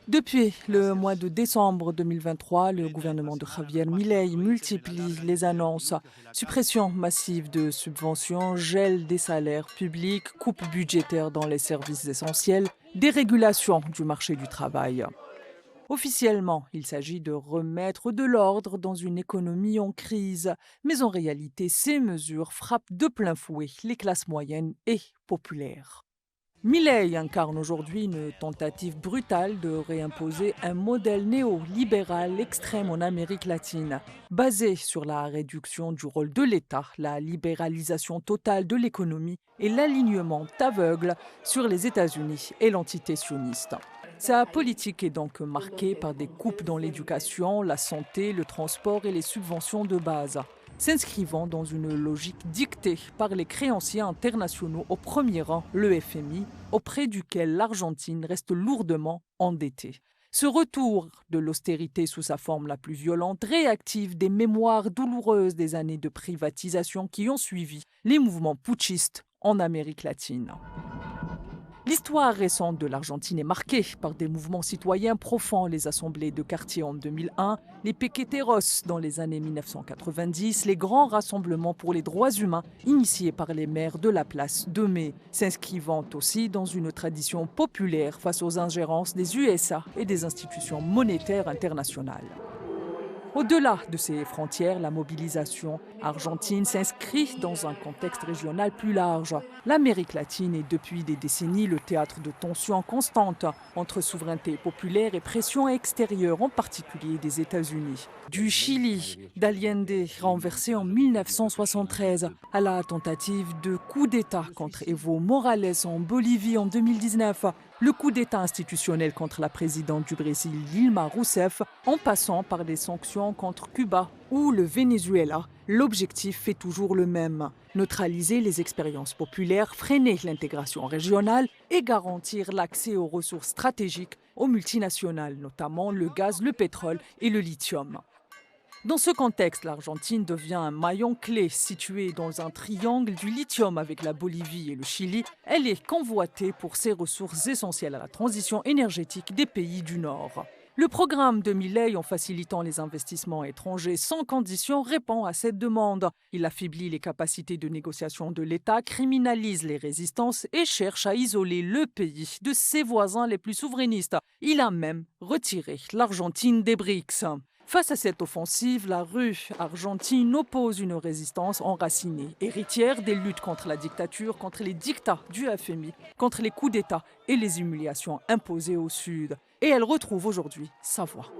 Depuis le mois de décembre 2023, le gouvernement de Javier Milei multiplie les annonces. Suppression massive de subventions, gel des salaires publics, coupe budgétaire dans les services essentiels, dérégulation du marché du travail. Officiellement, il s'agit de remettre de l'ordre dans une économie en crise. Mais en réalité, ces mesures frappent de plein fouet les classes moyennes et populaires. Milei incarne aujourd'hui une tentative brutale de réimposer un modèle néolibéral extrême en Amérique latine, basé sur la réduction du rôle de l'État, la libéralisation totale de l'économie et l'alignement aveugle sur les États-Unis et l'entité sioniste. Sa politique est donc marquée par des coupes dans l'éducation, la santé, le transport et les subventions de base, s'inscrivant dans une logique dictée par les créanciers internationaux, au premier rang le FMI, auprès duquel l'Argentine reste lourdement endettée. Ce retour de l'austérité sous sa forme la plus violente réactive des mémoires douloureuses des années de privatisation qui ont suivi les mouvements putschistes en Amérique latine. L'histoire récente de l'Argentine est marquée par des mouvements citoyens profonds, les assemblées de quartier en 2001, les piqueteros dans les années 1990, les grands rassemblements pour les droits humains initiés par les maires de la place de Mai, s'inscrivant aussi dans une tradition populaire face aux ingérences des USA et des institutions monétaires internationales. Au-delà de ces frontières, la mobilisation argentine s'inscrit dans un contexte régional plus large. L'Amérique latine est depuis des décennies le théâtre de tensions constantes entre souveraineté populaire et pression extérieure, en particulier des États-Unis. Du Chili, d'Allende renversé en 1973, à la tentative de coup d'État contre Evo Morales en Bolivie en 2019, le coup d'État institutionnel contre la présidente du Brésil, Dilma Rousseff, en passant par des sanctions contre Cuba ou le Venezuela, l'objectif est toujours le même: neutraliser les expériences populaires, freiner l'intégration régionale et garantir l'accès aux ressources stratégiques aux multinationales, notamment le gaz, le pétrole et le lithium. Dans ce contexte, l'Argentine devient un maillon clé situé dans un triangle du lithium avec la Bolivie et le Chili. Elle est convoitée pour ses ressources essentielles à la transition énergétique des pays du Nord. Le programme de Milei, en facilitant les investissements étrangers sans condition, répond à cette demande. Il affaiblit les capacités de négociation de l'État, criminalise les résistances et cherche à isoler le pays de ses voisins les plus souverainistes. Il a même retiré l'Argentine des BRICS. Face à cette offensive, la rue argentine oppose une résistance enracinée, héritière des luttes contre la dictature, contre les dictats du FMI, contre les coups d'État et les humiliations imposées au Sud. Et elle retrouve aujourd'hui sa voix.